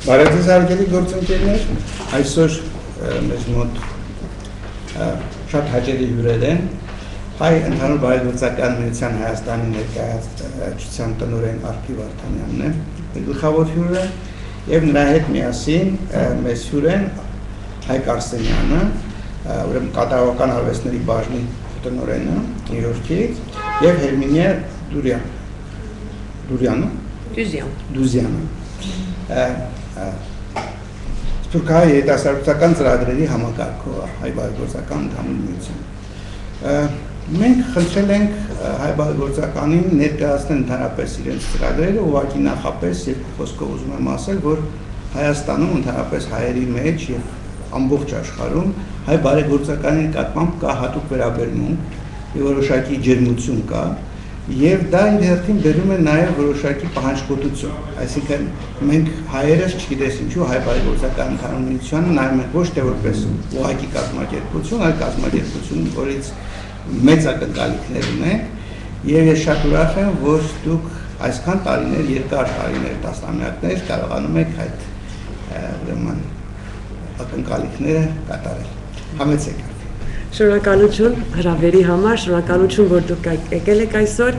Բարեձեզ արգելի գործընկերներ, այսօր մեզ մոտ շատ հաճելի հյուրեր են հայ ընդհանուր բարեգործական միության Հայաստանի ներկայացության տնօրեն Արփի Վարդանյանն է, գլխավոր հյուրը, եւ նրա հետ միասին մեզ հյուր են Հայկ Արսենյանը, ուրեմն կատարողական արվեստների բաժնի տնօրենը Նյու-Յորքից եւ Հերմինե Դուզյանը Սփյուռքահայ երիտասարդության ծրագրերի համակարգող հայ բարեգործական ընդհանուր միություն։ Մենք խնդրել ենք հայ բարեգործականին ներկայացնել ընդհանրապես իրենց ծրագրերը, ուղղակի նախապես երկու խոսքով ուզում եմ ասել, որ Հայաստանում ընդհանրապես հայերի մեջ եւ ամբողջ աշխարհում հայ բարեգործականի նկատմամբ կա հատուկ վերաբերմունք եւ որոշակի ջերմություն կա եւ դա իր հերթին բերում է նաեւ որոշակի պահանջկոտություն, այսինքն մենք հայերս չգիտես ինչու հայ բարեգործական ընդհանուր միությանը նայում ենք ոչ թե որպես ուղղակի կազմակերպություն, այլ կազմակերպություն, որից մեծ ակնկալիքներ ունենք եւ ես շատ ուրախ եմ, որ դուք այսքան տարիներ, երկար տարիներ, տասնամյակներ կարողանում եք այդ ուրեմն ակնկալիքները կատարել։ Համեցեք։ Շնորհակալություն հրավերի համար, շնորհակալություն, որ դուք եկել եք այսօր։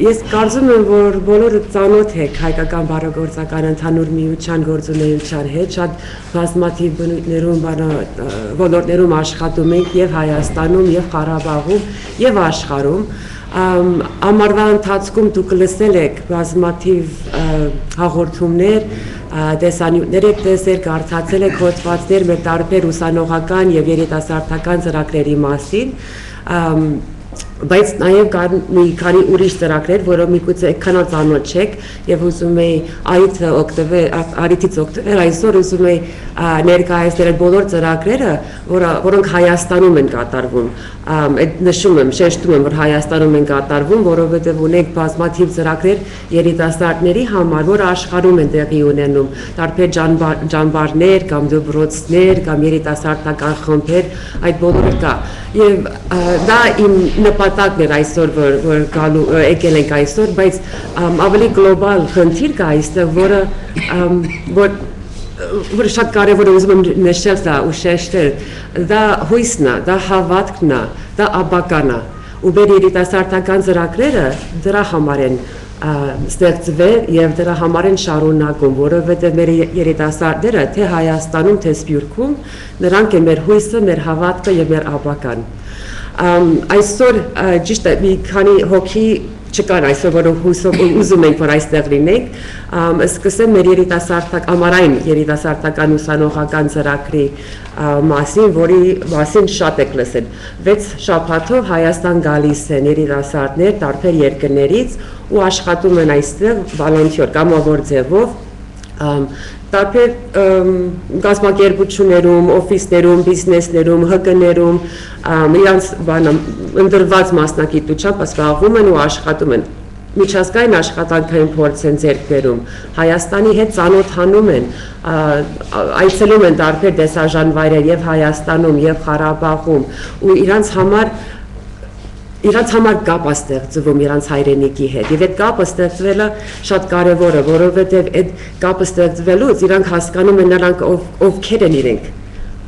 Ես կարծում եմ, որ բոլորը ծանոթ եք հայկական բարեգործական ընդհանուր միության գործունեության հետ, շատ բազմաթիվ բնույթներում, ոլորտներում աշխատում ենք եւ Հայաստանում, եւ Ղարաբաղում, եւ աշխարհում։ Ամառվա ընթացքում դուք լսել եք բազմաթիվ հաղորդումներ, տեսանյութեր եք տեսել, կարդացել եք հոդվածներ մեր տարբեր ուսանողական եւ երիտասարդական ծրագրերի մասին, բայց նաև կան մի քանի ուրիշ ծրագրեր, որոնք միգուցե այդքան ծանոթ չեք եւ ուզում եի այդից օգտվել այսօր ուզում եի ներկայացնել բոլոր ծրագրերը, որոնք Հայաստանում են կատարվում։ Այդ նշում եմ, շեշտում եմ, որ Հայաստանում են կատարվում, որովհետեւ ունենք բազմաթիվ ծրագրեր երիտասարդների համար, որ աշխարհում են տեղի ունենում, տարբեր ճամբարներ կամ դպրոցներ կամ երիտասարդական խմբեր, այդ բոլորը կա։ Եվ դա իմ նպատակն էր այսօր, որ գալու եկել ենք այսօր, բայց ավելի գլոբալ խնդիր կա այստեղ, որը շատ կարևոր է, ուզում եմ նշել դա ու շեշտել, դա հույսն է, դա հավատքն է, դա ապագան է, ու մեր երիտասարդական ծրագրերը դրա համար են ստեղծվել եւ դրա համար են շարունակում, որովհետեւ մեր երիտասարդները թե Հայաստանում, թե Սփյուռքում, նրանք են մեր հույսը, մեր հավատքը եւ մեր ապագան։ Այսօր ճիշտ է, մի քանի հոգի չկան այսօր, որոնք հույսով ուզում ենք, որ այստեղ լինենք, սկսեմ մեր ամառային երիտասարդական ուսանողական ծրագրի մասին, որի մասին շատ եք լսել։ 6 շաբաթով Հայաստան գալիս են երիտասարդներ տարբեր երկրներից ու աշխատում են այստեղ վոլոնտյոր կամավոր ձևով տարբեր կազմակերպություններում, օֆիսներում, բիզնեսներում, ՀԿ-ներում իրանց ընդրված մասնագիտությամբ զբաղվում են ու աշխատում են։ Միջազգային աշխատանքային փորձ են ձեռք բերում, Հայաստանի հետ ծանոթանում են, այցելում են տարբեր տեսարժան եւ Հայաստանում, եւ Ղարաբաղում ու իրանց համար կապ է ստեղծվում իրանց հայրենիքի հետ եւ այդ կապը ստեղծվելը շատ կարեւոր է, որովհետեւ այդ կապը ստեղծվելուց իրանք հասկանում են նրանք ովքեր են իրենք,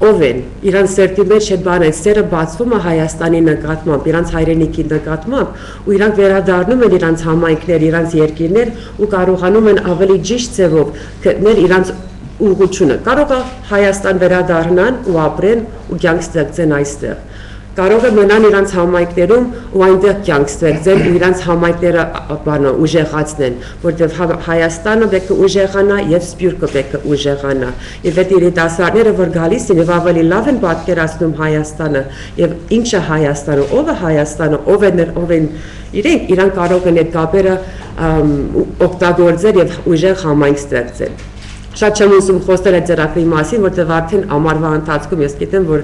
ով են, իրանց սերտի մեջ այդ բանը, այդ սերը բացվում է Հայաստանի նկատմամբ, իրանց հայրենիքի նկատմամբ ու իրանք վերադառնում են իրանց համայնքներ, իրանց երկիրներ ու կարողանում են ավելի ճիշտ ձևով գտնել իրանց ուղղությունը։ Կարող է Հայաստան վերադառնան ու ապրեն ու կյանք ստեղծեն այստեղ։ Կարող է մնան իրանց համայնքներում ու այնտեղ կյանք ստեղծեն ու իրանց համայնքները ուժեղացնեն, որտեղ Հայաստանը պետք է ուժեղանա եւ Սփյուռքը պետք է ուժեղանա։ Եվ այդ երիտասարդները, որ գալիս են եւ ավելի լավ են պատկերացնում Հայաստանը եւ ինչ է Հայաստանը, ով է Հայաստանը, ով են իրանք կարող են այդ կապերը օգտագործել եւ ուժեղ համայնք ստեղծել։ Շատ չեմ ուզում խոսել այդ ծրագրի մասին, որտեղ արդեն ամառվա ընթացքում ես գիտեմ, որ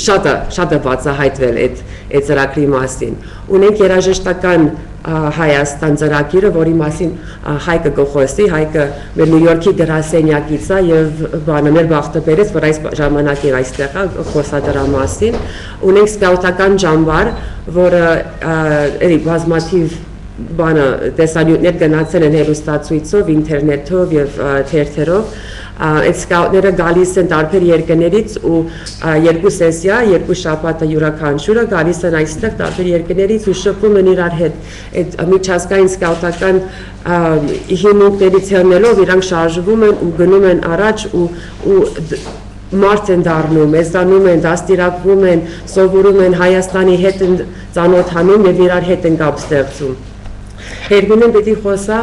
շատ է բացահայտվել այդ ծրագրի մասին։ Ունենք երաժշտական Հայաստան ծրագիրը, որի մասին Հայկը գխոսի, Հայկը մեր Նյու Յորքի գրասենյակից է եւ բանը մեր բախտը բերեց, որ այս ժամանակին այստեղ է խոսա դրա մասին։ Ունենք սկաուտական ճամբար, որը էլի բազմաթիվ բանը տեսանյութեր գնացել են հեռուստացույցով, ինտերնետով եւ թերթերով։ Այդ սկաուտները գալիս են տարբեր երկրներից ու երկու սեսիա, երկու շաբաթը յուրաքանչյուրը գալիս են այստեղ տարբեր երկրներից ու շփվում են իրար հետ։ Այդ միջազգային սկաուտական հիմունքներից ելնելով իրանք շարժվում են ու գնում են առաջ ու մարդ են դառնում, եզրանում են, դաստիարակվում են, սովորում են Հայաստանի հետ են ծանոթանում եւ իրար հետ են կապ ստեղծում։ Հերմինեն պիտի խոսա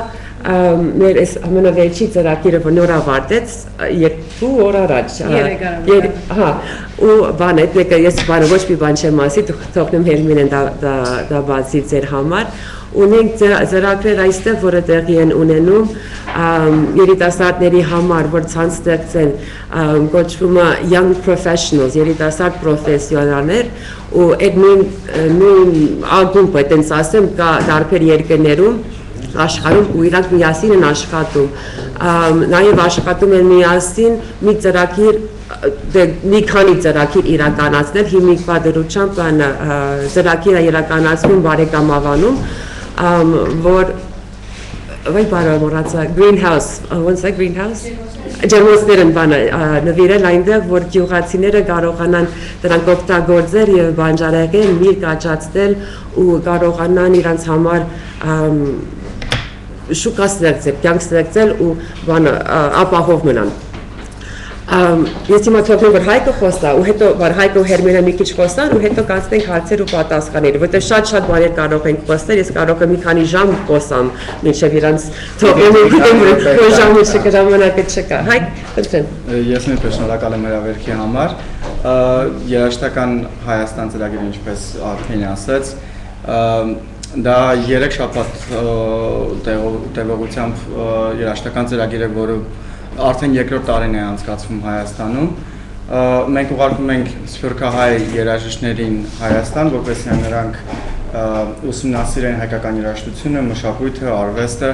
մեր այս ամենավերջի ծրագիրը, որ նոր ավարտեց 2 օր առաջ։ Հա, ու բան այդ մեկը ես բանը ոչ մի բան չեմ ասի, թողնեմ Հերմինեն դա բացի ձեր համար։ Ունենք ծրագրեր այստեղ, որը տեղի են ունենում երիտասարդների համար, որ ցանց ստեղծեն, կոչվում է young professionals, երիտասարդ պրոֆեսիոնալներ, ու այդ նույն ակումբը, այտենց ասեմ, կա տարբեր երկրներում աշխարհում ու իրանք միասին են աշխատում, նաև աշխատում են միասին մի ծրագիր, մի քանի ծրագիր իրականացնել, հիմիկվա դրությամբ ծրագիրը իրականացնում բարեկամավանում, որ վայ բարը մոռացա greenhouse, ոնց է greenhouse? Ջերմոցներ են բանը նվիրել այնտեղ, որ գյուղացիները կարողանան դրանք օգտագործել եւ բանջարեղեն, միրգ աճացնել ու կարողանան իրանց համար շուկա ստեղծել, կյանք ստեղծել ու բանը ապահով մնան։ Ես հիմա թողնեմ, որ Հայկը խոսա, ու հետո որ Հայկը ու Հերմինը մի քիչ խոսան, ու հետո կանցնենք հարցեր ու պատասխաններ, որտեղ շատ բաներ կարող ենք խոսել, ես կարող եմ մի քանի ժամ խոսամ, մինչև իրանց թողնեմ, գիտեմ, որ ժամը չկա, ժամանակը չկա։ Հայկ, խնդրեմ։ Ես նույնպես շնորհակալ եմ հրավերքի համար։ Երաժշտական Հայաստան ծրագիրը, ինչպես արդեն ասաց, դա 3 շաբաթ տևողությամբ երաժշտական ծրագիր է, որը արդեն երկրորդ տարին է անցկացվում Հայաստանում։ Մենք ուղարկում ենք սփյուռքահայ երաժիշտներին Հայաստան, որպեսզի նրանք ուսումնասիրեն հայկական երաժշտությունը, մշակույթը, արվեստը,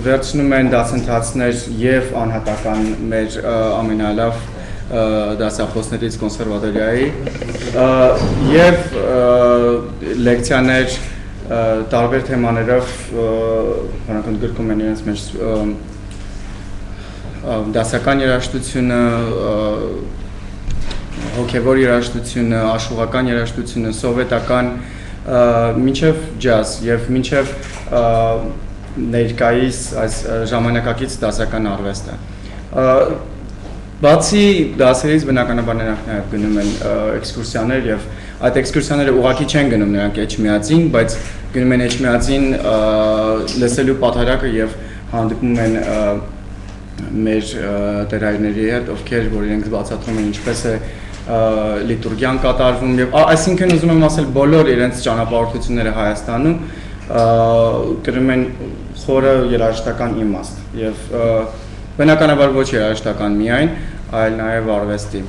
վերցնում են դասընթացներ եւ անհատական մեր ամենալավ դասախոսներից կոնսերվատորիայի եւ լեկցիաներ տարբեր թեմաներով, որոնք ընդգրկում են իրենց մեջ դասական երաժշտությունը, հոգևոր երաժշտությունը, աշխուղական երաժշտությունը, սովետական, մինչև ջազ եւ մինչև ներկայիս այս ժամանակակից դասական արվեստը։ Բացի դասերից բնականաբար նրանք նաև գնում են էքսկուրսիաներ եւ այդ էքսկուրսիաները ուղղակի չեն գնում նրանք Էջմիածին, բայց գնում են Էջմիածին լսելու պատահարակը եւ հանդիպում են մեր տերայրների հետ, ովքեր որ իրենք բացատրում են ինչպես է լիտուրգիան կատարվում եւ այսինքն ուզում եմ ասել բոլոր իրենց ճանապարհորդությունները Հայաստանում կրում են խորը երաժշտական իմաստ եւ բնականաբար ոչ երաժշտական միայն, այլ նաև արվեստի։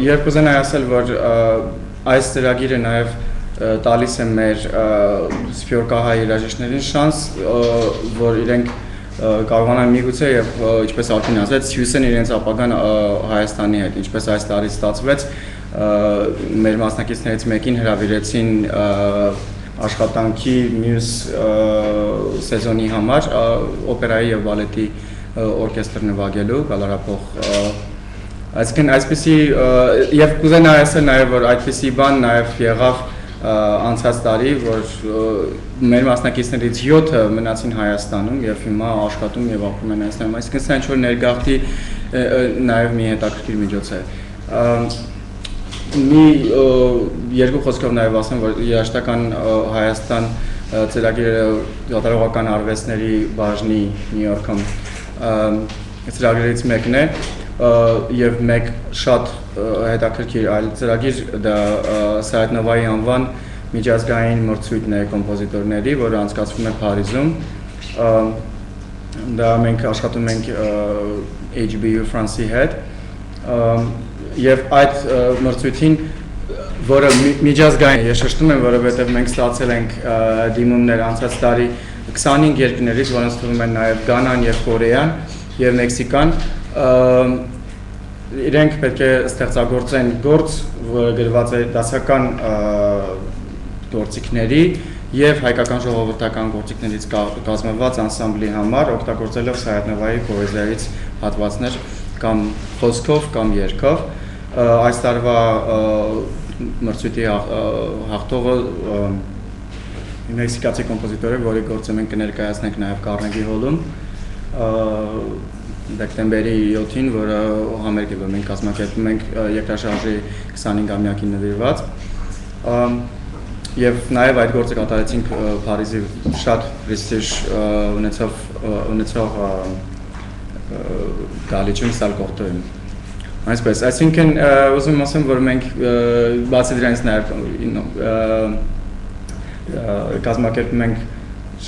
Երբ կուզենայի ասել, որ այս ծրագիրը նաև տալիս է մեր սփյուռքահայ երաժիշտներին շանս, որ իրենք կարողանան միգուցե եւ ինչպես արդեն ասաց, հյուսեն իրենց ապագան Հայաստանի հետ, ինչպես այս տարի ստացվեց, մեր մասնակիցներից մեկին հրավիրեցին աշխատանքի մյուս սեզոնի համար օպերայի եւ բալետի օրկեստր նվագելու գալարապող այսինքն այսպեսի եւ կուզենայի ասել նաեւ որ այդպեսի բան նաեւ եղավ անցած տարի որ մեր մասնակիցներից 7-ը մնացին Հայաստանում եւ հիմա աշխատում եւ ապրում են Հայաստանում այսինքն սա ինչ որ ներգաղթի նաեւ մի հետաքրքիր միջոց է մի երկու խոսքով նաեւ ասեմ որ երաժշտական Հայաստան ծրագիրը կատարողական արվեստների բաժնի Նյու Յորքում ծրագրերից մեկն է եւ մեկ շատ հետաքրքիր այլ ծրագիր դա Սայեդ Նովայի անվան միջազգային մրցույթն է կոմպոզիտորների, որը անցկացվում է Փարիզում։ Դա մենք աշխատում ենք HBU France-ի հետ եւ այդ մրցույթին որը միջազգային ես շեշտում եմ, որովհետև մենք ստացել ենք դիմումներ անցած տարի 25 երկրներից, որոնց թվում են նաև Գանան եւ Կորեան եւ Մեքսիկան, իրենք պետք է ստեղծագործեն գործ, որը գրված է դասական գործիքների եւ հայկական ժողովրդական գործիքներից կազմված անսամբլի համար, օգտագործելով Սայաթ-Նովայի պոեզիայից հատվածներ կամ խոսքով կամ երգով։ Այս տարվա մրցույթի հաղթողը մեքսիկացի կոմպոզիտոր է, որի գործը մենք կներկայացնենք նաև Կարնեգի հոլում դեկտեմբերի 7-ին, որը համերգ է, որ մենք կազմակերպում ենք երկրաշարժի 25-ամյակին նվիրված։ Եվ նաև այդ գործը կատարեցինք Փարիզի շատ պրեստիժ ունեցող գալիչում Սալկորտոյում։ Այսպես, այսինքն ուզում եմ ասեմ, որ մենք բացի դրանից նաև կազմակերպում ենք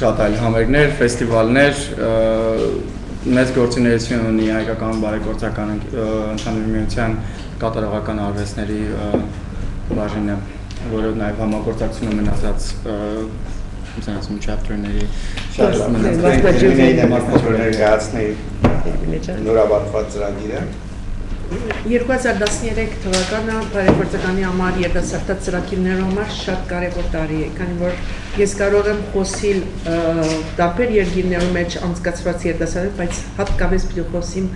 շատ այլ համերգներ, ֆեստիվալներ, մեծ գործունեություն ունի հայկական բարեգործական ընդհանուր միության կատարողական արվեստների բաժինը, որը նաև համագործակցություն ունեցած chapter-ների նորաբացված ծրագիրը 2013 թվականը բարեգործականի համար երիտասարդաց ծրագիրներով համար շատ կարևոր տարի է, քանի որ ես կարող եմ խոսել տարբեր երկրներում մեջ անցկացված երիտասարդներ, բայց հատկապես պիտի խոսեմ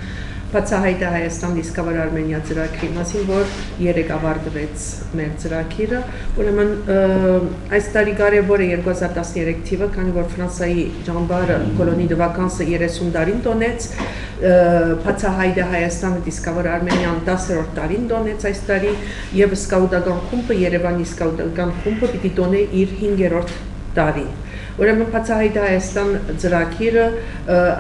Բացահայտը Հայաստան Դիսկավեր Արմենիա ծրագրի մասին, որ երեք ավարտվեց մեր ծրագիրը, ուրեմն այս տարի կարևոր է 2013 թիվը, քանի որ Ֆրանսիայի ջանբարը կոլոնի դվականսը 30 տարին տոնեց, Բացահայտը Հայաստանը Դիսկավեր Արմենիան 10-րդ տարին տոնեց այս տարի, եւ սկաուտական խումբը Երևանի սկաուտական խումբը պիտի տոնե իր 5-րդ տարին։ Ուրեմն Բացահայտը Հայաստան ծրագիրը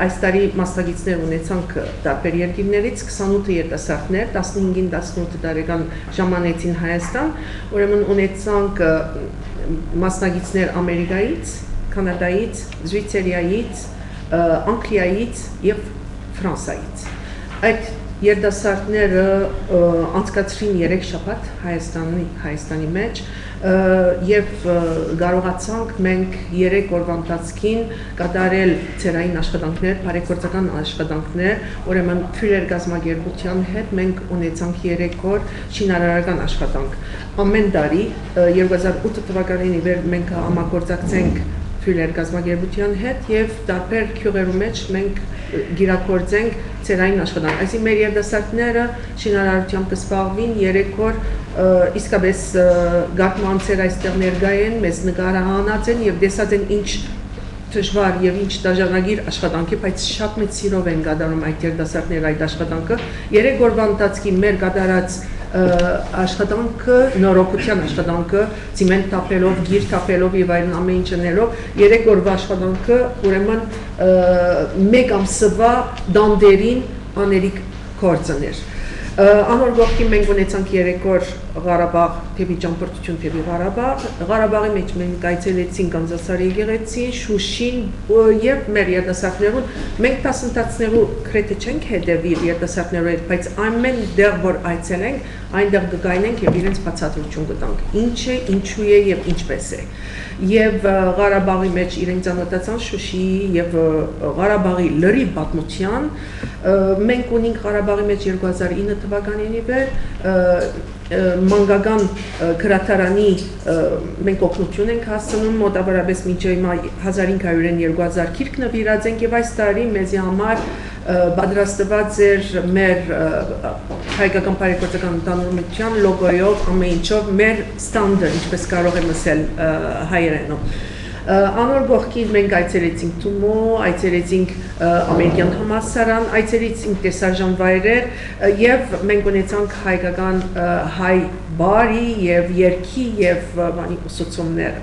այս տարի մասնագետներ ունեցանք տարբեր երկրներից 28 երիտասարդներ 15-ին 18 տարեկան ժամանեցին Հայաստան, ուրեմն ունեցանք մասնագետներ Ամերիկայից, Կանադայից, Շվեյցարիայից, Անգլիայից եւ Ֆրանսիայից։ Այդ երիտասարդները անցկացրին 3 շաբաթ Հայաստանի մեջ եւ կարողացանք մենք 3 օրվա ընթացքին կատարել ծերային աշխատանքներ, բարեգործական աշխատանքներ, ուրեմն Ֆյուլեր գազագերբության հետ մենք ունեցանք 3 օր շինարարական աշխատանք։ Ամեն տարի 2008 թվականին իվեր մենք համագործակցենք Ֆյուլեր գազագերբության հետ եւ տարբեր քյուղերու մեջ մենք գիրակորձենք ծերային աշխատանք։ Այսինքն մեր երիտասարդները շինարարությամբ կսպառվին 3 օր իսկապես գարմանցեր այստեղ ներկա են, մեզ նկարահանած են եւ տեսած են ինչ դժվար եւ ինչ դաժանագիր աշխատանք է, բայց շատ մեծ սիրով են կատարում այդ երիտասարդները այդ աշխատանքը։ 3 օրվա ընթացքի մեր կատարած աշխատանքը, նորոգության աշխատանքը, ցիմենտ թափելով, գիր թափելով եւ այլն ամեն ինչ անելով, 3 օրվա աշխատանքը ուրեմն մեկ ամսվա դանդերին աներիկ կորցներ։ Անոր գողքի մենք ունեցանք 3 օր Ղարաբաղ, թեպի ճամփորդություն թեպի Ղարաբաղ, Ղարաբաղի մեջ մենք այցելեցինք Կանզասարի եկեղեցին, Շուշին եւ մեր երիտասարդներուն մենք դասընթացներու քրեթե չենք հետևի երիտասարդներու հետ, բայց ամեն դեղ որ այցելենք, այնտեղ կգայնենք եւ իրենց բացատրություն կտանք։ Ինչ է, ինչու է եւ ինչպես է։ Եվ Ղարաբաղի մեջ իրենք ծանոթացան Շուշիի եւ Ղարաբաղի լրի պատմության, մենք ունենք Ղարաբաղի մեջ 2009 թվականին իվեր մանկական գրադարանի մենք օգնություն ենք հասցնում մոտավորապես մինչև հիմա 1500-ին 2000 գիրք նվիրած ենք եւ այս տարի մեզի համար պատրաստված էր մեր հայկական բարեգործական ընդհանրության լոգոյով ամեն ինչով մեր ստանդարտ ինչպես կարող եմ ասել հայերենով Անոր գողքին մենք այցելեցինք Թումո, այցելեցինք ամերիկյան համալսարան, այցելեցինք տեսարժան վայրեր եւ մենք ունեցանք հայկական հայ բարի եւ երգի եւ բանի ուսուցումներ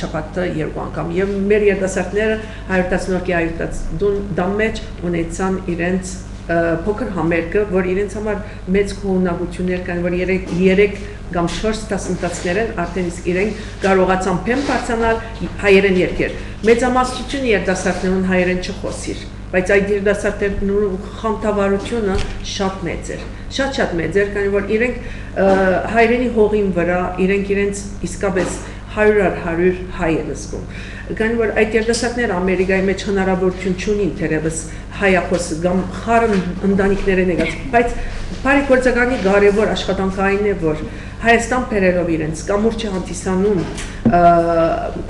շաբաթը 2 անգամ եւ մեր երիտասարդները 110 դամ մեջ ունեցան իրենց փոքր համերգը, որ իրենց համար մեծ քողունակություններ կան, որ 3 կամ 4 դասընթացներ են, արդեն իսկ իրենք կարողացան փեմ բարձրանալ հայերեն երկեր։ Մեծամասնությունը երիտասարդներուն հայերեն չխոսիր։ բայց այդ երիտասարդներու խանդավառությունը շատ մեծ էր, շատ մեծ էր, քանի որ իրենք հայրենի հողին վրա, իրենք իրենց իսկապես 100 հայ են զգում, քանի որ այդ երիտասարդները Ամերիկայի մեջ հնարավորություն չունին թերևս հայախոս կամ խառն ընտանիքներ են եկած, բայց բարեգործականի կարևոր աշխատանքային է, որ Հայաստան բերելով իրենց կամուրջը հանդիսանում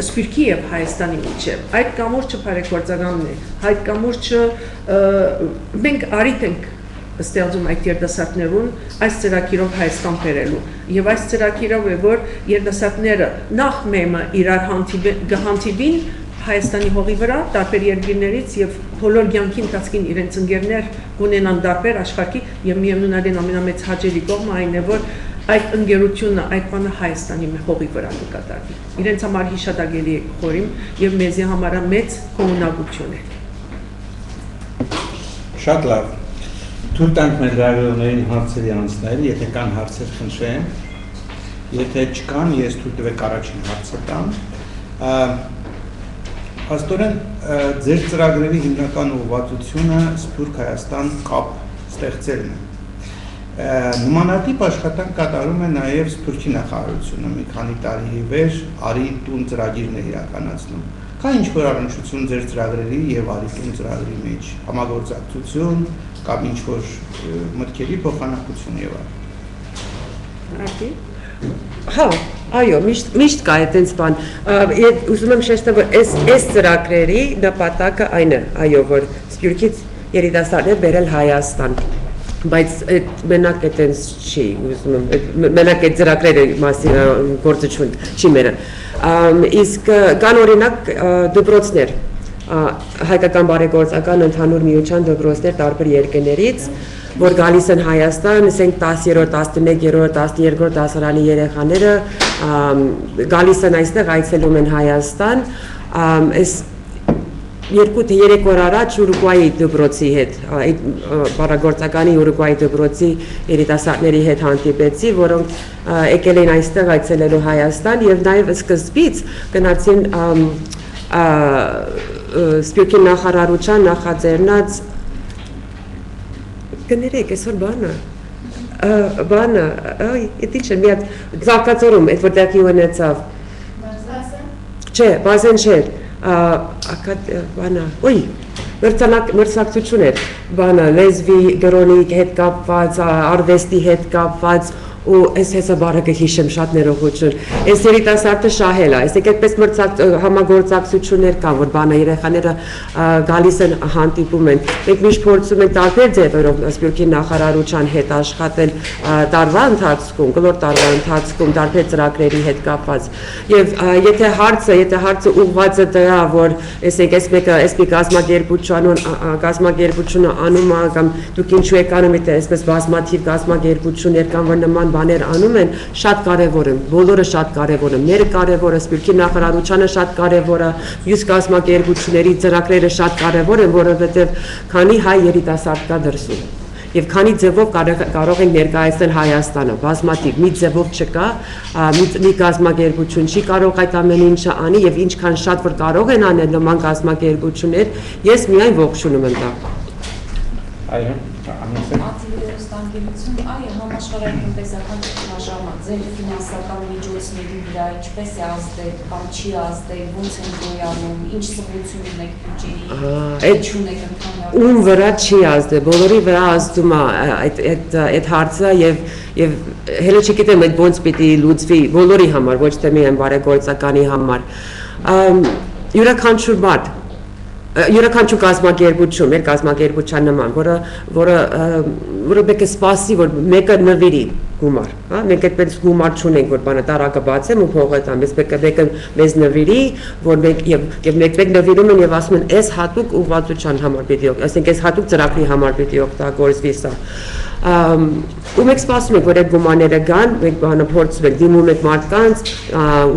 Սփյուռքի եւ Հայաստանի միջեւ, այդ կամուրջը բարեգործականն է, այդ կամուրջը մենք արիտ ենք ստեղծում այդ երիտասարդներուն այս ծրագիրով Հայաստան բերելու եւ այս ծրագիրով է որ երիտասարդները նախ մեմը իրար հանդիպին Հայաստանի հողի վրա տարբեր երկրներից եւ բոլոր կյանքի ընթացքին իրենց ընկերներ ունենան տարբեր աշխարհի եւ միևնույն ամենամեծ հաճելի կողմը այն է որ այդ ընկերությունը այդ բանը Հայաստանի հողի վրա կկատարվի իրենց համար հիշատակելի է խորիմ եւ մեզի համար մեծ կողմնակություն է Շատ լավ Թույլ տանք մեր լրագրողներին հարցերի անցնել, եթե կան հարցեր խնդրեմ, եթե չկան, ես թույլ տվեք առաջին հարցը տամ։ Աստորեն, ձեր ծրագրերի հիմնական ուղղվածությունը Սփյուռք Հայաստան կապ ստեղծելն է։ Նմանատիպ աշխատանք կատարում է նաև Սփյուռքի նախարարությունը, մի քանի տարի վեր Արի տուն ծրագիրն է իրականացնում։ Կա ինչ-որ առնչություն ձեր ծրագրերի եւ Արի տուն ծրագրի մեջ, համագործակցություն կամ ինչ-որ մտքերի փոխանակություն եւ այլն։ Հա, այո, միշտ կա այդպես բան։ Ուզում եմ շեշտել, որ այս ծրագրերի նպատակը այն է, այո, որ Սփյուռքից երիտասարդներ բերել Հայաստան։ Բայց մենակ այդպես չի, ուզում եմ, մենակ այդ ծրագրերի մասին գործություն չի մերը։ Իսկ կան օրինակ դպրոցներ, հայկական բարեգործական ընդհանուր միության դպրոցներ տարբեր երկրներից, որ գալիս են Հայաստան, ասենք 10-րդ, 11-րդ, 12-րդ դասարանի երեխաները գալիս են այստեղ այցելում են Հայաստան, այս 2-3 օր առաջ Ուրուգվայի դպրոցի հետ, այդ բարեգործականի Ուրուգվայի դպրոցի երիտասարդների հետ հանդիպեցի, որոնք եկել են այստեղ այցելելու Հայաստան եւ նաեւ սկզբից գնացին Սփյուռքի նախարարության նախաձեռնած կներեք այսօր բանը այ չէ մի հատ զարգացում այդ որտեղի ունեցավ չէ բազեն չէ բանը ոյ մրցակցություն էր բանը լեզվի գրոնի հետ կապված արվեստի հետ կապված ու այս հեսաբարը կհիշեմ շատ ներողություն այս երիտասարդը շահել է այսինքն այդպես համագործակցություններ կան որ բանը երեխաները գալիս են հանդիպում են մենք միշտ փորձում ենք տարբեր ձևերով Սփյուռքի նախարարության հետ աշխատել տարվա ընթացքում կլոր տարվա ընթացքում տարբեր ծրագրերի հետ կապված եւ եթե հարցը ուղղված է դրա որ այսինքն այս մեկը այս մի կազմակերպությունը անում է կամ դուք ինչու եք անում դա այսպես բազմաթիվ կազմակերպություններ կան որ նման բաներ անում են շատ կարևոր են բոլորը շատ կարևոր են մեր կարևորը Սփյուռքի նախարարությունը շատ կարևոր է մյուս կազմակերպությունների ծրագրերը շատ կարևոր են որովհետեւ քանի հայ երիտասարդ կա դրսում եւ քանի ձևով կարող են ներկայացնել Հայաստանը բազմաթիվ մի ձևով չկա մի կազմակերպություն չի կարող այդ ամեն ինչը անի եւ ինչքան շատ որ կարող են անել նման կազմակերպություններ ես միայն ողջունում եմ դա այո Ատիվերստանգելություն, այո, համաշխարհային տնտեսական ճգնաժամը ձեր ֆինանսական միջոցների վրա ինչպես է ազդել կամ չի ազդել, ոնց են գոյանում, ինչ սովորություն ունեք բյուջեի, ում վրա չի ազդել, բոլորի վրա ազդում է այդ հարցը եւ հենց չգիտեմ այդ ոնց պիտի լուծվի բոլորի համար, ոչ թե միայն բարեգործականի համար։ Յուրաքանչյուր մարդ յուրաքանչյուր կազմակերպություն, մեր կազմակերպության նման, որը պետք է սպասի, որ մեկը նվիրի գումար, հա, մենք այդպես գումար չունենք, որ բանը տարակը բացեմ ու փողը տամ, ես պետք է մեկը մեզ նվիրի, որ մենք եւ մեկ նվիրում են եւ ասում են, այս հատուկ ուղղվածության համար պիտի, այսինքն այս հատուկ ծրագրի համար պիտի օգտագործվի սա։ Ու մենք սպասում ենք, որ այդ գումարները գան, մենք բանը փորձում ենք դիմում ենք մարդկանց,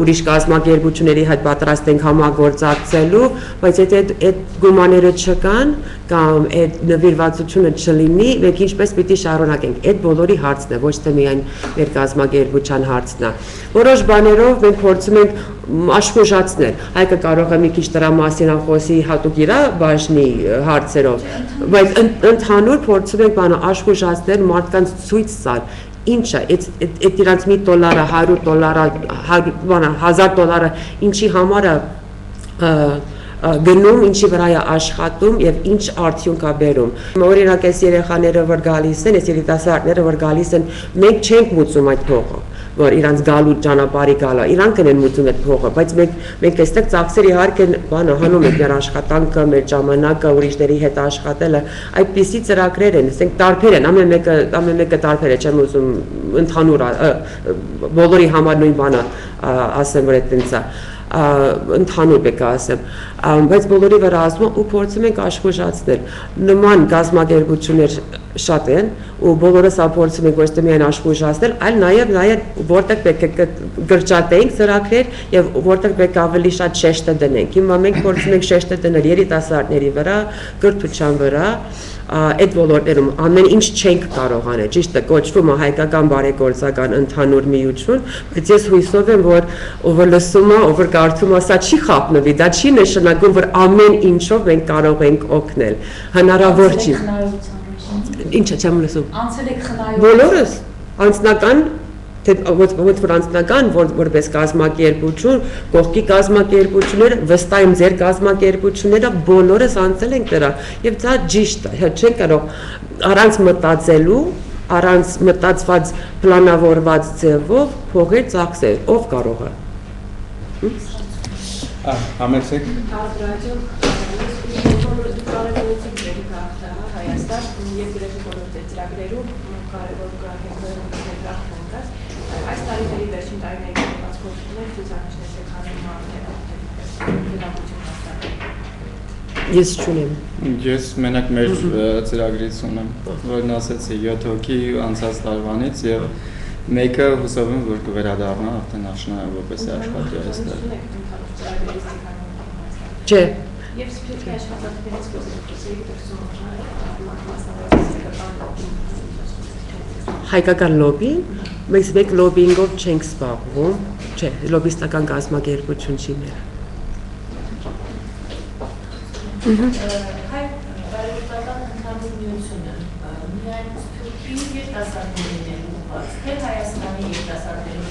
ուրիշ կազմակերպությունների հետ պատրաստ ենք համագործակցելու, բայց եթե այդ գումարները չկան կամ այդ նվիրվածությունը չլինի, մենք ինչպես պիտի շարունակենք։ Այդ բոլորի հարցն է, ոչ թե միայն մեր կազմակերպության հարցն է։ Որոշ բաներով մենք փորձում ենք աշխուժացնել։ Հայկը կարող է մի քիչ դրա մասին խոսի հատուկ իր բաժնի հարցերով, բայց ընդհանուր փորձում ենք բանը աշխուժացնել, մարդկանց ցույց տալ ինչ է, այդ իրանց $100, $100, $1000 ինչի համար է գնում, ինչի վրա է աշխատում եւ ինչ արդյունք է բերում։ Օրինակ այս երեխաները որ գալիս են, այս երիտասարդները որ գալիս են, մենք չենք մուծում այդ փողը, որ իրանց գալու ճանապարհի գալա, իրանք են մուծում այդ փողը, բայց մենք այստեղ ծախսեր իհարկե բանը հանում ենք մեր աշխատանքը, մեր ժամանակը, ուրիշների հետ աշխատելը, այդպիսի ծրագրեր են, ասենք տարբեր են, ամեն մեկը տարբեր է, չեմ ուզում ընդհանուր բոլորի համար նույն բանը ասեմ, որ այդպես է ընդհանուր եք ասեմ, բայց բոլորի վրա ասում ու փորձում ենք աշխուժացնել։ Նման գազམ་ագերբություններ շատ են ու բոլորս փորձում ենք ոչ թե միայն աշխուժացնել, այլ նաև որտեղ պետք է գրճատենք ծրագրեր եւ որտեղ պետք է ավելի շատ շեշտը դնենք։ Հիմա մենք փորձում ենք շեշտը դնել երիտասարդների վրա, կրթության վրա, այդ ոլորտներում ամեն ինչ չենք կարող անել, ճիշտ է, կոչվում է հայկական բարեգործական ընդհանուր միություն, բայց ես հույսով եմ, որ լսում է, որ կարդում է, սա չի խափնվի, դա չի նշանակում, որ ամեն ինչով մենք կարող ենք օգնել, հնարավոր չի։ Ինչը չեմ լսում։ Անցել եք խնայողություն։ Բոլորս անձնական որ անձնական, որպես կազմակերպություն, կողքի կազմակերպությունները, վստահ եմ ձեր կազմակերպությունները բոլորս անցել ենք դրա եւ դա ճիշտ է, չեն կարող առանց մտածելու, առանց մտածված պլանավորված ձևով փողեր ծախսել, ով կարող է։ Համեցեք։ Ադրաջում կարևորություն դերի գաղթա Հայաստան եւ գրեթե բոլոր ծրագրերում կարևոր գրահեններում ներգրավում այս տարիների վերջին տարիների ընթացքում մեր ցուցանիշներ քանի Ես չունեմ։ Ես մենակ մեր ծրագրից ունեմ, որն ասեցի 7 հոգի անցած տարվանից եւ մեկը հուսով եմ որ կվերադառնա արդեն աշնանը որպես աշխատի այստեղ։ Չէ։ Եվ սպիտակի աշխատանքներից խոսեցիք դրսում հայկական լոբի, մենք լոբինգով չենք զբաղվում, չէ, լոբիստական կազմակերպություն չի մեր։ Հայ բարեգործական ընդհանուր միությունը միայն Սփյուռքի երիտասարդներին է ուղղված, թե Հայաստանի երիտասարդներին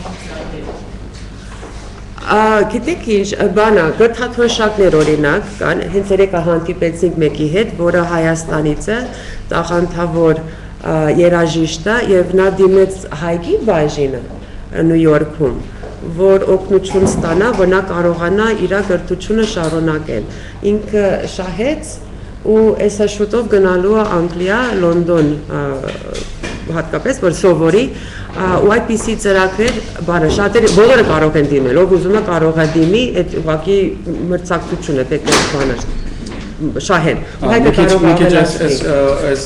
Գիտեք ինչ, բանա, գրթաթոշակներ օրինակ կան, հենց երեկա հանդիպեցինք մեկի հետ, որը Հայաստանից է, տաղանդավոր երաժիշտ է եւ նա դիմեց Հայկի բաժինը Նյու Յորքում, որ օգնություն ստանա, որ նա կարողանա իր գրթությունը շարունակել։ Ինքը շահեց ու այսա շուտով գնալու է Անգլիա, Լոնդոն հատկապես որ սովորի ու այդպիսի ծրագրեր բանը շատերը բոլորը կարող են դիմել, ով ուզում է կարող է դիմի, այդ ուղղակի մրցակցությունը պետք է բանը շահեն։ Հայկը կարող է այս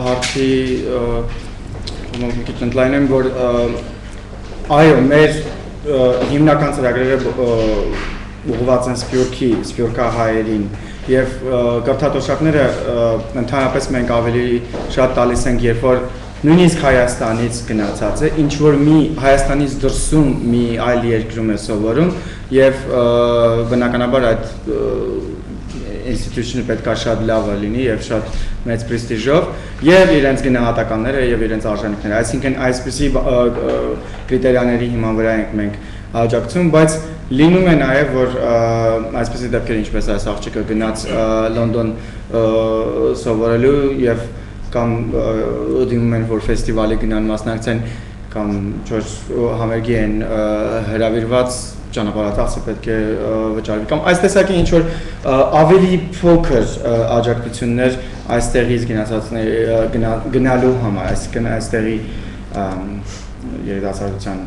հարցի ոնց ընդլայնեմ որ այո մեր հիմնական ծրագրերը ուղղված են սփյուռքահայերին եւ կրթաթոշակները ընդհանրապես մենք ավելի շատ տալիս ենք երբ որ նույնիսկ Հայաստանից գնացած է ինչ որ մի Հայաստանից դրսում մի այլ երկրում է սովորում եւ բնականաբար այդ ինստիտուցիոնը պետք է շատ լավը լինի եւ շատ մեծ պրեստիժով եւ իրենց գնահատականները եւ իրենց արժանինքները այսինքն այսպիսի կրիտերիաների հիման վրա ենք մենք աջակցում բայց լինում է նաեւ որ այսպիսի դեպքեր ինչպես այս աղջիկը գնաց Լոնդոն սովորելու եւ կամ դիմում են որ ֆեստիվալի գնան մասնակցեն կամ ճոր համերգի են հրավիրված ճանապարհատախսը պետք է վճարվի կամ այս տեսակի ինչ որ ավելի փոքր աջակցություններ այստեղից գնալու համար այսինքն այստեղի երիտասարդության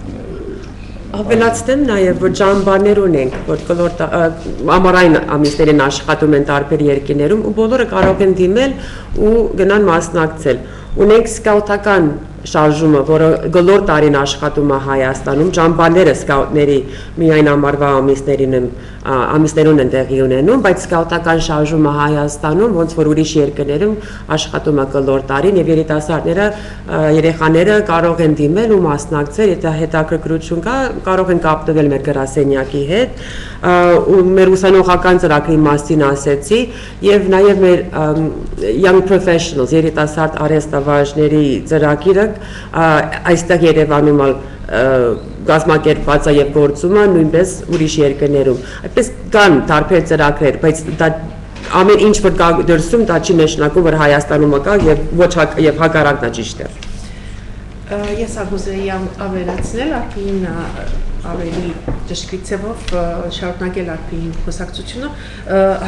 Ավելացնեմ նաև, որ ճամբարներ ունենք, որ ամառային ամիսներին աշխատում են տարբեր երկրներում ու բոլորը կարող են դիմել ու գնան մասնակցել։ Ունենք սկաուտական շարժումը, որը գլոր տարին աշխատում է Հայաստանում, ճամբարները սկաուտների միայն ամառվա ամիսներուն են տեղի ունենում, բայց սկաուտական շարժումը Հայաստանում, ոնց որ ուրիշ երկրներում աշխատում է գլոր տարին եւ երիտասարդները, երեխաները կարող են դիմել ու մասնակցել, եթե հետաքրքրություն կա, կարող են կապտվել մեր գրասենյակի հետ, ու մեր ուսանողական ծրագրի մասին ասեցի եւ նաեւ մեր young professionals, երիտասարդ արհեստավարժների ծրագիրը այստեղ Երևանում կազմակերպված է եւ գործում է նույնպես ուրիշ երկրներում։ Այդպես կան տարբեր ծրագրեր, բայց դա ամեն ինչ որ կա դրսում, դա չի նշանակում, որ Հայաստանում կա եւ ոչ եւ հակառակն է ճիշտ է։ Ես ագուզեի ավելացնել Արփին ավելի ճշգրիտ ձևով շարունակել Արփին խոսակցությունը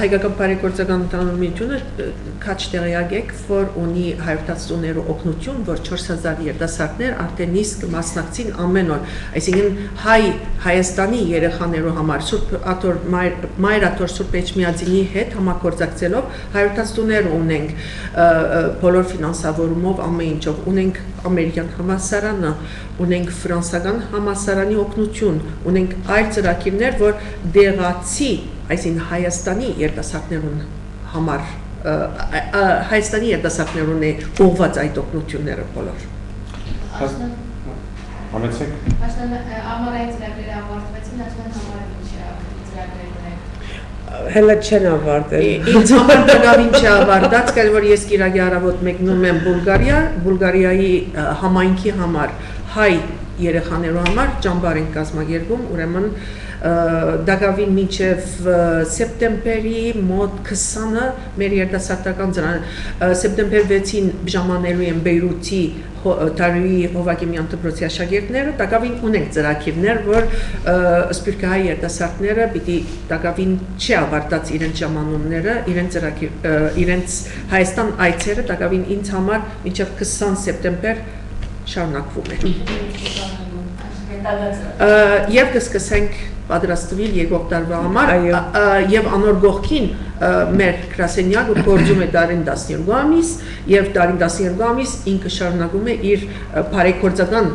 հայկական բարեգործական ընտանեկությունը քաչ տեղյակ որ ունի հայրենասուներու օգնություն, որ 4000 երիտասարդներ արդեն իսկ մասնակցին ամեն օր, այսինքն Հայաստանի երեխաներու համար Սուրբ Աթոր Մայր Աթոր Սուրբ Էջմիածինի հետ համագործակցելով հայրենասուներ ունենք բոլոր ֆինանսավորումով ամեն ինչով ունենք ամերիկյան համալսարանը, ունենք ֆրանսական համալսարանի օգնություն, ունենք այլ ծրագիրներ, որ դեղացի, այսինքն Հայաստանի երիտասարդներուն համար Հայաստանի երիտասարդներուն է ուղղված այդ օգնությունները բոլոր։ Համեցեք։ Այսինքն ամառային ծրագրերը ավարտվեցին, այսինքն համարային ծրագրեր ունենք։ Հələ չեն ավարտել։ Ինձ համար դրավին չավարտած, կար որ ես կիրակի առավոտ մեկնում եմ Բուլգարիայի համայնքի համար հայ երեխաներու համար ճամբար են կազմակերպում, ուրեմն դակավին մինչև սեպտեմբերի մոտ 20-ը մեր երիտասարդական ծրագիրը սեպտեմբեր 6-ին ժամանելու են Բեյրութի Տարուի Հովակիմյան դպրոցի աշակերտները, դակավին ունենք ծրագիրներ, որ սփյուռքահայ երիտասարդները պիտի դակավին չավարտած իրենց ժամանումները, իրենց Հայաստան այցերը դակավին ինձ համար մինչև 20 սեպտեմբեր շարունակվում է։ Եվ կսկսենք պատրաստվել երկու տարվա համար եւ անոր գողքին մեր գրասենյակը գործում է դարին 12 ամիս եւ դարին 12 ամիս ինքը շարունակում է իր բարեգործական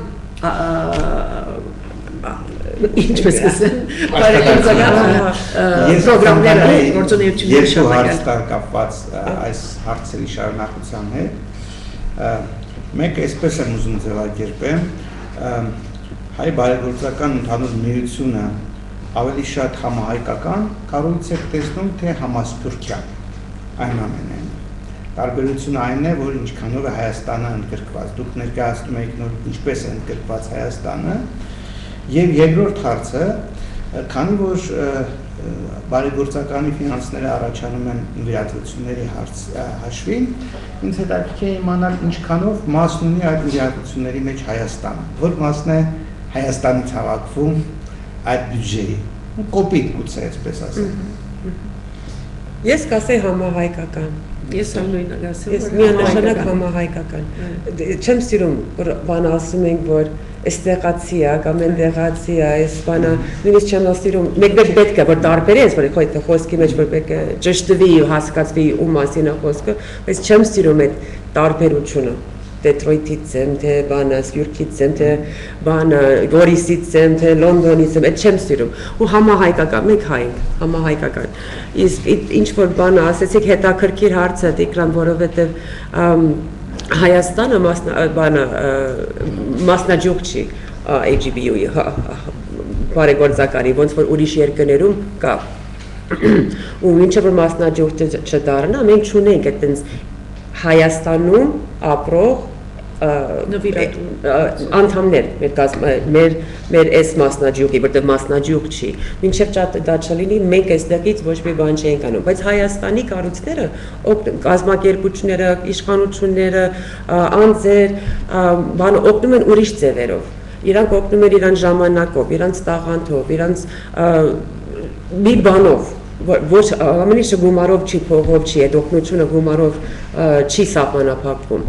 ինչպես ասեմ բարեգործական պրոգրամները գործունեությունները շարունակել կապված այս հարցերի շարունակության հետ Մենք այսպես եմ ուզում ձևակերպեմ հայ բարեգործական ընդհանուր միությունը ավելի շատ համահայկական կառույց է տեսնում, թե համասփյուռքյան այնուամենայնիվ։ Տարբերությունը այն է, որ ինչքանով է Հայաստանը ընդգրկված։ Դուք ներկայացնում եք նոր ինչպես է ընդգրկված Հայաստանը, եւ երկրորդ հարցը, քանի որ բարեգործականի ֆինանսները առաջանում են նվիրատվությունների հաշվին, ինձ հետաքրքիր է իմանալ ինչքանով մասն ունի այդ նվիրատվությունների մեջ Հայաստանը, որ մասն է Հայաստանից հավաքվում այդ բյուջեի, կոպիտ գուցե այսպես ասեմ։ Ես կասեի համահայկական։ Ես նույնը ասեմ։ Ես միանշանակ համահայկական։ Չեմ սիրում, որ բան ասում ենք, որ այստեղացի է, կամ այնտեղացի է, այս բանը, նույնիսկ չեմ սիրում, մեկ պետք է, որ տարբերես, որ այդ խոսքի մեջ որ պետք է ճշտվի ու հասկացվի ու մասին է խոսքը, բայց չեմ սիրում այդ տարբերությունը։ Դեթրոյթից եմ, թե բանը Սփյուռքից եմ, թե բանը Գորիսից եմ, թե Լոնդոնից եմ, այդ չեմ սիրում։ Ու համահայկական, մենք հայ ենք, համահայկական։ Իսկ ինչ որ բանը ասեցիք հետաքրքիր հարց է Տիգրան, որովհետև Հայաստանը մասնաճյուղ չի AGBU-ի բարեգործականի, ոնց որ ուրիշ երկրներում կա։ Ու ինչը որ մասնաճյուղ չդառնա, մենք չունենք այդպես Հայաստանում ապրող անդամներ մեր այս մասնաճյուղի, որտեղ մասնաճյուղ չի, մինչև դա չլինի, մենք այստեղից ոչ մի բան չենք անում, բայց Հայաստանի կառույցները, կազմակերպությունները, իշխանությունները, անձեր, բանը օգնում են ուրիշ ձևերով, իրանք օգնում են իրանց ժամանակով, իրանց տաղանդով, իրանց մի բանով, ոչ ամեն ինչը գումարով չի, փողով չի, այդ օգնությունը գումարով չի սահմանափակվում։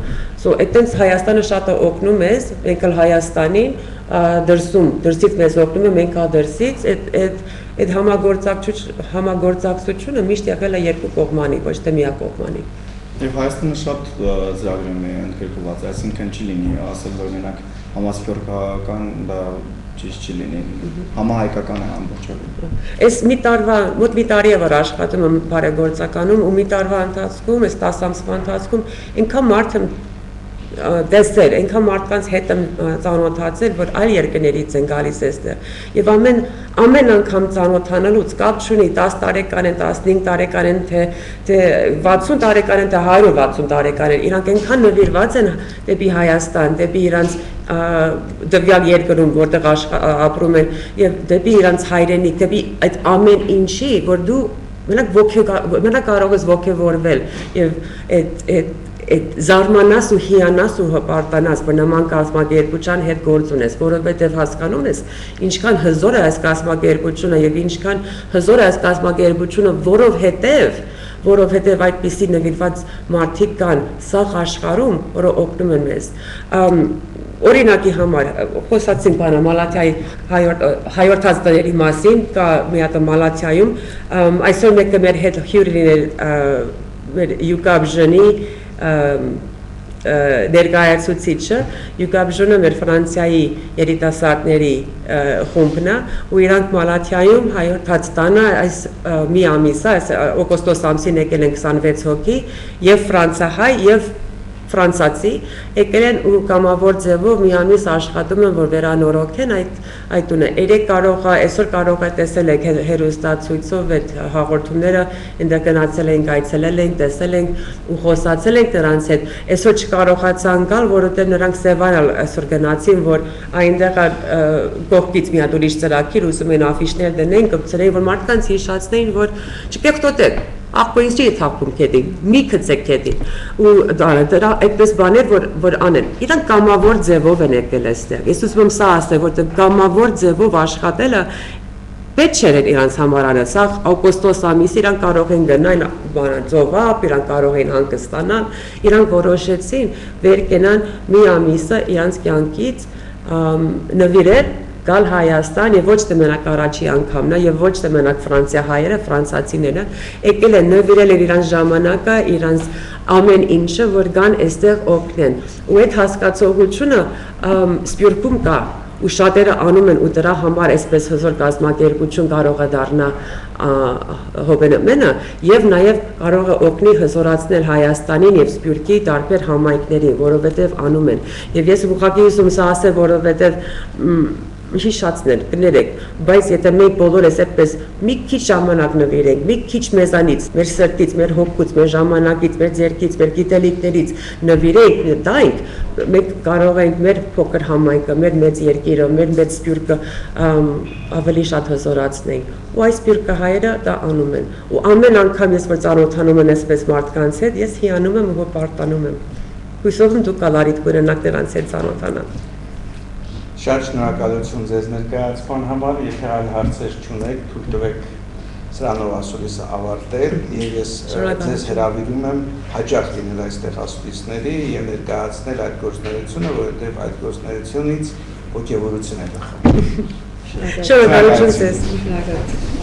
Այդտենց Հայաստանը շատ է օգնում մեզ, մենք էլ Հայաստանին դրսից մեզ օգնում է, մենք դրսից, այդ համագործակցությունը միշտ եղել է երկու կողմանի, ոչ թե միակողմանի։ Եվ Հայաստանը շատ ծրագրերում է ընդգրկված, այսինքն չի լինի ասել, որ մենակ համասփյուռքական դա ճիշտ չի լինի, համահայկական է ամբողջովին։ Այս մի տարվա, մոտ մի տարի է որ աշխատում եմ բարեգործականում ու մի տարվա ընթացքում, այս 10 ամսվա ընթացքում այնքան մարդ եմ տեսել, այնքան մարդկանց հետ եմ ծանոթացել, որ այլ երկրներից են գալիս այստեղ։ Եվ ամեն անգամ ծանոթանալուց կապ չունի 10 տարեկան են, 15 տարեկան են, թե 60 տարեկան են, թե 160 տարեկան են, իրանք այնքան նվիրված են դեպի Հայաստան, դեպի իրանց դվյալ երկրում, որտեղ ապրում են, եւ դեպի իրանց հայրենիք, դեպի այդ ամեն ինչի, որ դու մենակ կարող ես ոգևորվել եւ զարմանաս ու հիանաս ու հպարտանաս, որ նման կազմակերպության հետ գործ ունես, որովհետև հասկանում ես ինչքան հզոր է այս կազմակերպությունը եւ ինչքան հզոր է այս կազմակերպությունը, որովհետև այդպիսի նվիրված մարդիկ կան սաղ աշխարհում, որը օգնում են մեզ։ Օրինակի համար խոսացինք բանը Մալաթիայի հայորդաց տների մասին, կա մի հատ Մալաթիայում, այսօր մեկը մեր հետ հյուր լինել մեր յուկաբժնի ներկայացուցիչը, յուկաբժունը մեր Ֆրանսիայի երիտասարդների խումբն է, ու իրանք Մալաթիայում հայորդաց տանը այս մի ամիս է, օգոստոս ամսին եկել են 26 հոգի, եւ ֆրանսահայ, եւ ֆրանսացի, եկել են ու կամավոր ձևով մի ամիս աշխատում են, որ վերանորոգեն այդ տունը։ Այսօր կարող է տեսել եք հեռուստացույցով այդ հաղորդումները, այնտեղ գնացել ենք, այցելել ենք, տեսել ենք ու խոսացել ենք նրանց հետ։ Այսօր չկարողացան գալ, որովհետև նրանք Սևանալ այսօր գնացին, որ այնտեղ կողքից մի հատ ուրիշ ծրագիր ուզում են աֆիշներ դնեն, կպցրեին, որ մարդկանց հիշացնեին, որ չկեղտոտեք, աղբոյից չի թափում կետին, մի քծեք կետին, ու դրա այդպես բաներ, որ անեն, իրանք կամավոր ձևով են եկել այստեղ, ես ուզում եմ սա ասել, որտեղ կամավոր ձևով աշխատելը պետք չէր իրանց համար անել, սա օգոստոս ամիս իրանք կարող են գնալ ծովափ, իրանք կարող են հանգստանալ, իրանք որոշեցին վեր կենան մի ամիսը իրանց կյանքից նվիրել գալ Հայաստան եւ ոչ թե մենակ առաջի անգամն է եւ ոչ թե մենակ Ֆրանսիա հայերը, ֆրանսացիները եկել են նվիրել իրանց ժամանակը, իրանց ամեն ինչը, որ գան այստեղ օգնեն։ Ու այդ հասկացողությունը Սփյուռքում կա ու շատերը անում են ու դրա համար այսպես հզոր կազմակերպություն կարող է դառնա հոբենը եւ նաեւ կարող է օգնի հզորացնել Հայաստանին եւ Սփյուռքի տարբեր համայնքներին, որովհետեւ անում են։ Եվ ես ուղղակի ուզում սա ասել, որովհետեւ հիշացնել, կներեք, բայց եթե մենք բոլորս այդպես մի քիչ ժամանակ նվիրենք, մի քիչ մեզանից, մեր սրտից, մեր հոգուց, մեր ժամանակից, մեր ձեռքից, մեր գիտելիքներից նվիրենք, տանք, մենք կարող ենք մեր փոքր համայնքը, մեր մեծ երկիրը, մեր մեծ Սփյուռքը ավելի շատ հզորացնենք։ Ու այս Սփյուռքը հայերը դա անում են։ Ու ամեն անգամ ես որ ծանոթանում եմ այսպես մարդկանց հետ, ես հիանում եմ ու հպարտանում եմ։ Հույսով եմ դուք կլարիք կունենաք նրանց հետ ծանոթանալ։ Շատ շնորհակալություն ձեզ ներկայացման համար, եթե այլ հարցեր չունեք, թույլ տվեք սրանով ասուլիսը ավարտել եւ ես ձեզ հրավիրում եմ հաճախ լինել այստեղ ասուլիսների եւ ներկայացնել այդ գործունեությունը, որովհետեւ այդ գործունեությունից ոգևորություն է բխում։ Շնորհակալություն ձեզ։